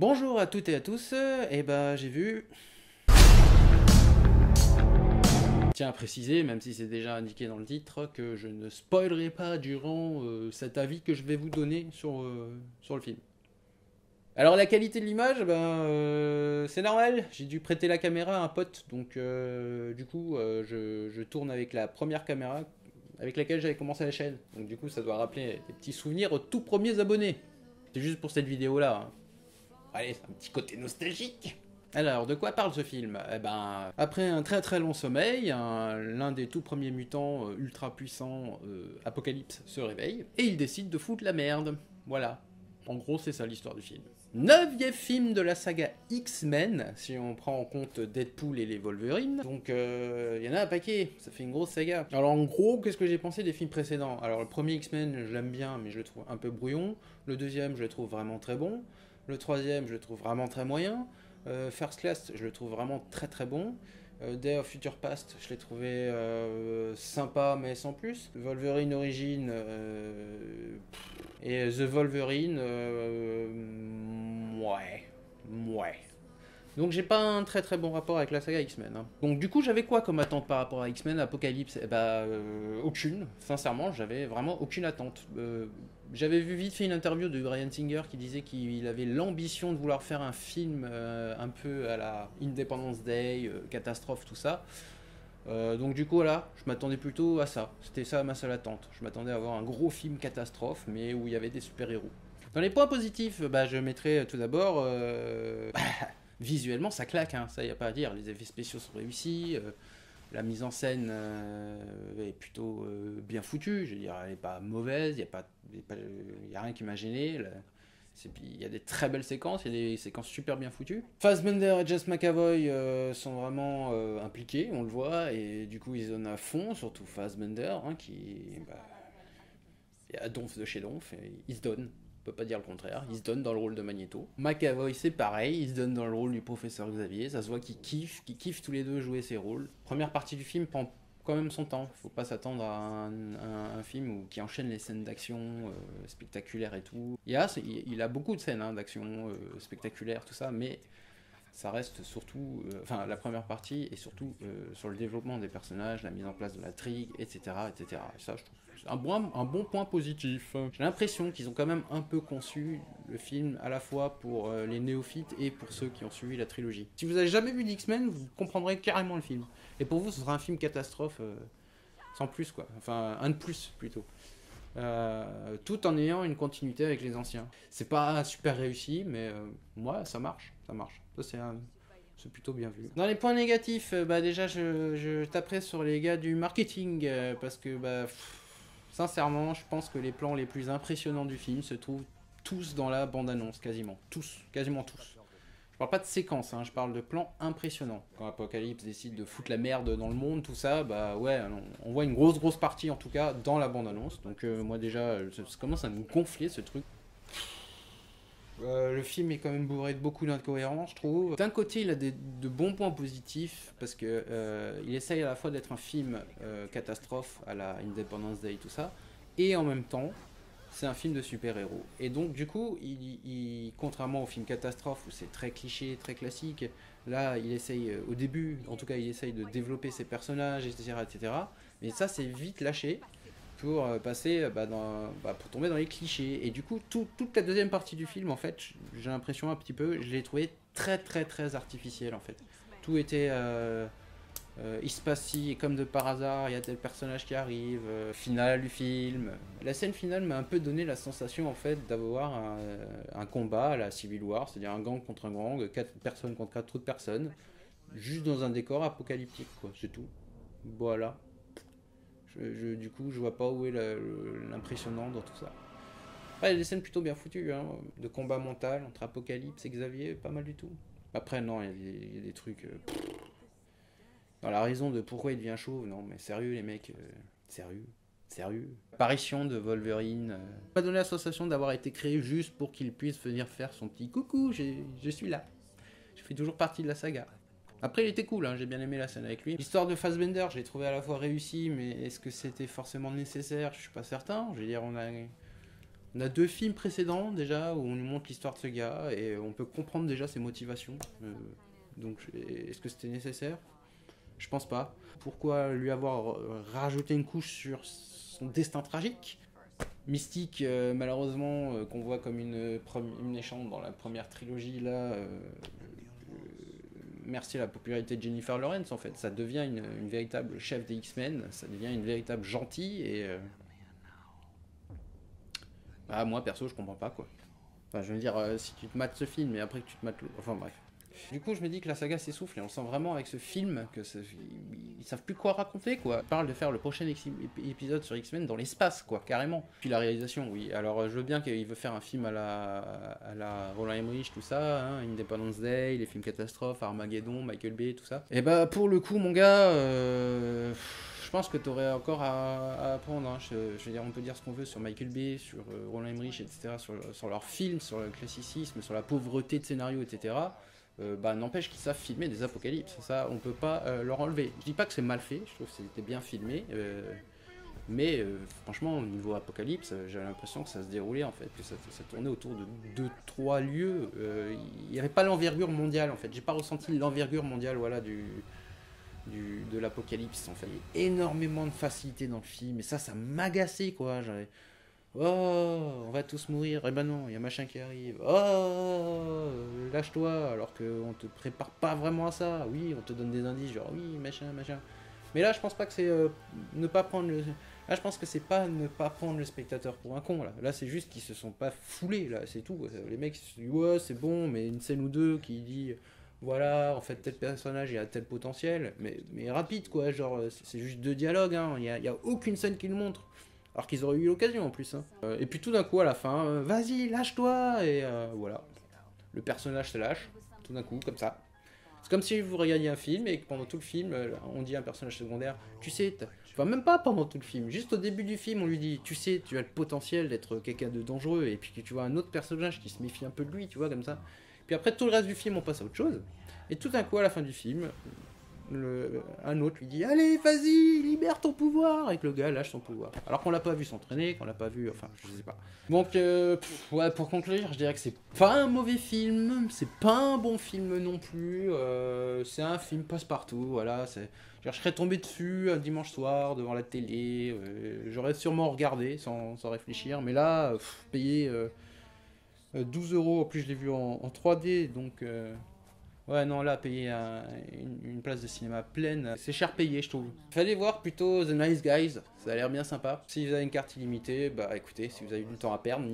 Bonjour à toutes et à tous, et ben j'ai vu... Tiens à préciser, même si c'est déjà indiqué dans le titre, que je ne spoilerai pas durant cet avis que je vais vous donner sur le film. Alors la qualité de l'image, c'est normal, j'ai dû prêter la caméra à un pote, donc du coup je tourne avec la première caméra avec laquelle j'avais commencé la chaîne. Donc du coup ça doit rappeler des petits souvenirs aux tout premiers abonnés. C'est juste pour cette vidéo là. Hein. Allez, c'est un petit côté nostalgique. Alors, de quoi parle ce film? Eh ben, après un très très long sommeil, l'un des tout premiers mutants ultra puissants, Apocalypse, se réveille et il décide de foutre la merde. Voilà. En gros, c'est ça l'histoire du film. Neuvième film de la saga X-Men, si on prend en compte Deadpool et les Wolverine. Donc, il y en a un paquet, ça fait une grosse saga. Alors, en gros, qu'est-ce que j'ai pensé des films précédents? Alors, le premier X-Men, je l'aime bien, mais je le trouve un peu brouillon. Le deuxième, je le trouve vraiment très bon. Le troisième, je le trouve vraiment très moyen. First Class, je le trouve vraiment très très bon. Day of Future Past, je l'ai trouvé sympa mais sans plus. Wolverine Origin et The Wolverine, ouais. Donc j'ai pas un très très bon rapport avec la saga X-Men. Hein. Donc du coup j'avais quoi comme attente par rapport à X-Men Apocalypse? Eh bah aucune. Sincèrement j'avais vraiment aucune attente. J'avais vu vite fait une interview de Bryan Singer qui disait qu'il avait l'ambition de vouloir faire un film un peu à la Independence Day, catastrophe, tout ça. Donc du coup voilà, je m'attendais plutôt à ça. C'était ça ma seule attente. Je m'attendais à avoir un gros film catastrophe, mais où il y avait des super-héros. Dans les points positifs, je mettrais tout d'abord... visuellement, ça claque, hein, ça y a pas à dire. Les effets spéciaux sont réussis, la mise en scène est plutôt bien foutue. Je veux dire, elle est pas mauvaise, y a rien qui m'a gêné. Il y a des très belles séquences, il y a des séquences super bien foutues. Fassbender et James McAvoy sont vraiment impliqués, on le voit, et du coup ils donnent à fond, surtout Fassbender, hein, il y a Donf de chez Donf, et il se donne. On peut pas dire le contraire, il se donne dans le rôle de Magneto. McAvoy c'est pareil, il se donne dans le rôle du professeur Xavier, ça se voit qu'ils kiffent tous les deux jouer ces rôles. Première partie du film prend quand même son temps, faut pas s'attendre à un film qui enchaîne les scènes d'action spectaculaires et tout. Il a beaucoup de scènes d'action spectaculaires, tout ça, mais ça reste surtout, la première partie est surtout sur le développement des personnages, la mise en place de l'intrigue, etc., etc. Et ça, je trouve c'est un bon point positif. J'ai l'impression qu'ils ont quand même un peu conçu le film à la fois pour les néophytes et pour ceux qui ont suivi la trilogie. Si vous avez jamais vu d'X-Men, vous comprendrez carrément le film. Et pour vous, ce sera un film catastrophe sans plus, quoi. Enfin, un de plus, plutôt. Tout en ayant une continuité avec les anciens. C'est pas super réussi, mais moi, ça marche. Ça, c'est plutôt bien vu. Dans les points négatifs, déjà, je taperai sur les gars du marketing, parce que, sincèrement, je pense que les plans les plus impressionnants du film se trouvent tous dans la bande-annonce, quasiment tous. Je parle pas de séquences, hein, je parle de plans impressionnants. Quand Apocalypse décide de foutre la merde dans le monde, tout ça, on voit une grosse partie en tout cas dans la bande-annonce. Donc moi déjà, ça commence à me gonfler ce truc. Le film est quand même bourré de beaucoup d'incohérences, je trouve. D'un côté, il a de bons points positifs, parce que il essaye à la fois d'être un film catastrophe à la Independence Day, tout ça, et en même temps, c'est un film de super-héros. Et donc, du coup, contrairement au film catastrophe, où c'est très cliché, très classique, là, il essaye, au début, en tout cas, il essaye de développer ses personnages, etc., etc. Mais ça, c'est vite lâché pour passer pour tomber dans les clichés. Et du coup, toute la deuxième partie du film, en fait, j'ai l'impression un petit peu, je l'ai trouvé très artificiel, en fait. Tout était... il se passe ci, et comme de par hasard, il y a tel personnage qui arrive, finale du film. La scène finale m'a un peu donné la sensation, en fait, d'avoir un combat à la Civil War, c'est-à-dire un gang contre un gang, 4 personnes contre 4 autres personnes, juste dans un décor apocalyptique, quoi, c'est tout. Voilà. Du coup, je vois pas où est l'impressionnant dans tout ça. Il y a des scènes plutôt bien foutues, hein, de combat mental entre Apocalypse et Xavier, pas mal du tout. Après, non, il y a des trucs... dans la raison de pourquoi il devient chauve, non, mais sérieux, les mecs, sérieux. Apparition de Wolverine m'a donné la sensation d'avoir été créé juste pour qu'il puisse venir faire son petit coucou, je suis là. Je fais toujours partie de la saga. Après, il était cool, hein, j'ai bien aimé la scène avec lui. L'histoire de Fassbender, je l'ai trouvé à la fois réussie, mais est-ce que c'était forcément nécessaire? Je suis pas certain. Je veux dire, On a 2 films précédents déjà où on nous montre l'histoire de ce gars et on peut comprendre déjà ses motivations. Donc est-ce que c'était nécessaire? Je pense pas. Pourquoi lui avoir rajouté une couche sur son destin tragique? Mystique, malheureusement, qu'on voit comme une méchante dans la première trilogie, là, merci à la popularité de Jennifer Lawrence, en fait. Ça devient une véritable chef des X-Men, ça devient une véritable gentille, et bah, moi, perso, je comprends pas, quoi. Enfin, je veux dire, si tu te mates ce film, et après que tu te mates l'autre. Enfin, bref. Du coup, je me dis que la saga s'essouffle et on sent vraiment avec ce film que ils savent plus quoi raconter, quoi. Ils parlent de faire le prochain épisode sur X-Men dans l'espace, quoi, carrément. Puis la réalisation, oui. Alors, je veux bien qu'il veut faire un film à la Roland Emmerich, tout ça, hein, Independence Day, les films catastrophes, Armageddon, Michael Bay, tout ça. Et bah, pour le coup, mon gars, je pense que t'aurais encore à apprendre. Hein. Je veux dire, on peut dire ce qu'on veut sur Michael Bay, sur Roland Emmerich, etc., sur leurs films, sur le classicisme, sur la pauvreté de scénario, etc. Bah, n'empêche qu'ils savent filmer des apocalypses, ça on peut pas leur enlever. Je dis pas que c'est mal fait, je trouve que c'était bien filmé, mais franchement au niveau apocalypse, j'avais l'impression que ça se déroulait en fait, que ça tournait autour de 2-3 lieux, il n'y avait pas l'envergure mondiale en fait, j'ai pas ressenti l'envergure mondiale voilà, de l'apocalypse en fait. Il y a énormément de facilité dans le film, et ça m'agaçait quoi, j'avais... Oh, on va tous mourir. Eh ben non, il y a machin qui arrive. Oh, lâche-toi, alors qu'on te prépare pas vraiment à ça. Oui, on te donne des indices, genre oui, machin, machin. Mais là, je pense pas que c'est ne pas prendre le. Là, je pense que c'est pas ne pas prendre le spectateur pour un con. Là c'est juste qu'ils se sont pas foulés. Là, c'est tout. Les mecs se sont dit ouais, c'est bon, mais une scène ou deux qui dit voilà, en fait, tel personnage il a tel potentiel, mais rapide quoi. Genre, c'est juste 2 dialogues. Hein. Y a aucune scène qui le montre. Alors qu'ils auraient eu l'occasion en plus. Hein. Et puis tout d'un coup, à la fin, vas-y, lâche-toi. Et voilà. Le personnage se lâche, tout d'un coup, comme ça. C'est comme si vous regardiez un film et que pendant tout le film, on dit à un personnage secondaire, tu sais, enfin même pas pendant tout le film, juste au début du film, on lui dit, tu sais, tu as le potentiel d'être quelqu'un de dangereux. Et puis que tu vois un autre personnage qui se méfie un peu de lui, tu vois, comme ça. Puis après, tout le reste du film, on passe à autre chose. Et tout d'un coup, à la fin du film, un autre lui dit allez vas-y libère ton pouvoir et que le gars lâche son pouvoir alors qu'on l'a pas vu s'entraîner, qu'on l'a pas vu, enfin je sais pas. Donc ouais, pour conclure je dirais que c'est pas un mauvais film, c'est pas un bon film non plus, c'est un film passe-partout, voilà, je serais tombé dessus un dimanche soir devant la télé, j'aurais sûrement regardé sans réfléchir, mais là payer 12 euros, en plus je l'ai vu en 3D donc ouais, non, là, payer une place de cinéma pleine, c'est cher payé, je trouve. Fallait voir plutôt The Nice Guys, ça a l'air bien sympa. Si vous avez une carte illimitée, bah écoutez, si vous avez du temps à perdre,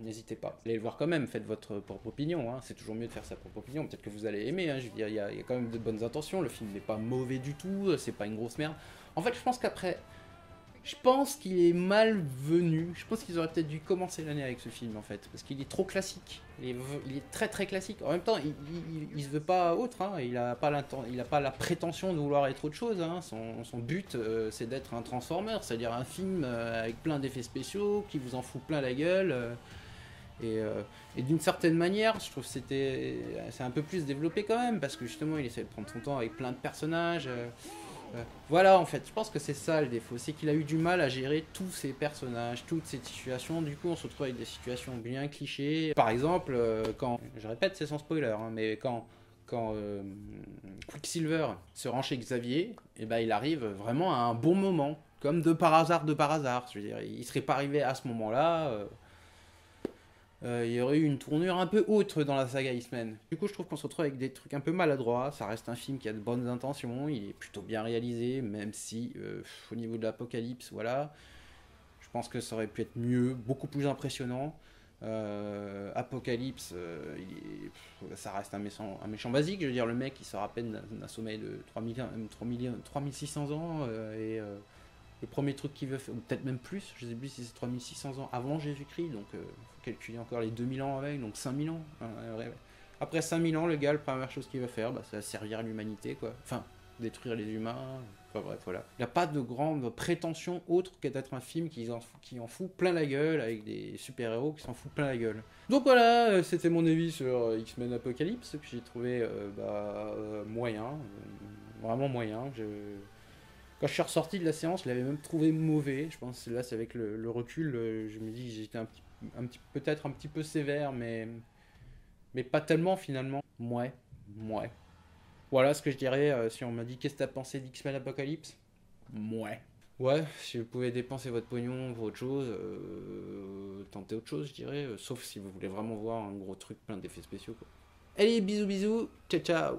n'hésitez pas. Allez le voir quand même, faites votre propre opinion, hein. C'est toujours mieux de faire sa propre opinion. Peut-être que vous allez aimer, hein. Je veux dire, il y a quand même de bonnes intentions, le film n'est pas mauvais du tout, c'est pas une grosse merde. En fait, je pense qu'après, je pense qu'il est malvenu. Je pense qu'ils auraient peut-être dû commencer l'année avec ce film en fait, parce qu'il est trop classique. Il est très très classique. En même temps, il se veut pas autre. Hein. Il a pas la prétention de vouloir être autre chose. Hein. Son but, c'est d'être un Transformer, c'est-à-dire un film avec plein d'effets spéciaux qui vous en fout plein la gueule. Et d'une certaine manière, je trouve que c'est un peu plus développé quand même, parce que justement, il essaie de prendre son temps avec plein de personnages. Voilà, en fait, je pense que c'est ça le défaut, c'est qu'il a eu du mal à gérer tous ces personnages, toutes ces situations. Du coup, on se retrouve avec des situations bien clichés. Par exemple, quand, je répète, c'est sans spoiler, hein, mais quand Quicksilver se rend chez Xavier, et ben il arrive vraiment à un bon moment, comme de par hasard, de par hasard. Je veux dire, il serait pas arrivé à ce moment-là. Il y aurait eu une tournure un peu autre dans la saga X-Men. Du coup, je trouve qu'on se retrouve avec des trucs un peu maladroits. Ça reste un film qui a de bonnes intentions, il est plutôt bien réalisé, même si au niveau de l'apocalypse, voilà, je pense que ça aurait pu être mieux, beaucoup plus impressionnant. Apocalypse, ça reste un méchant basique. Je veux dire, le mec, il sort à peine d'un sommeil de 3600 ans le premier truc qu'il veut faire, ou peut-être même plus, je sais plus si c'est 3600 ans avant Jésus-Christ, donc faut calculer encore les 2000 ans avec, donc 5000 ans. Ouais. Après 5000 ans, le gars, la première chose qu'il va faire, bah, c'est servir l'humanité, quoi. Enfin, détruire les humains, enfin bref, voilà. Il n'y a pas de grande prétention autre que d'être un film qui en fout plein la gueule, avec des super-héros qui s'en foutent plein la gueule. Donc voilà, c'était mon avis sur X-Men Apocalypse, que j'ai trouvé moyen, vraiment moyen. Quand je suis ressorti de la séance, je l'avais même trouvé mauvais. Je pense que là, c'est avec le recul, je me dis que j'étais peut-être un petit peu sévère, mais pas tellement finalement. Ouais, ouais. Voilà ce que je dirais si on m'a dit qu'est-ce que t'as pensé d'X-Men Apocalypse. Ouais. Ouais, si vous pouvez dépenser votre pognon pour autre chose, tentez autre chose, je dirais. Sauf si vous voulez vraiment voir un gros truc plein d'effets spéciaux, quoi. Allez, bisous, bisous. Ciao, ciao.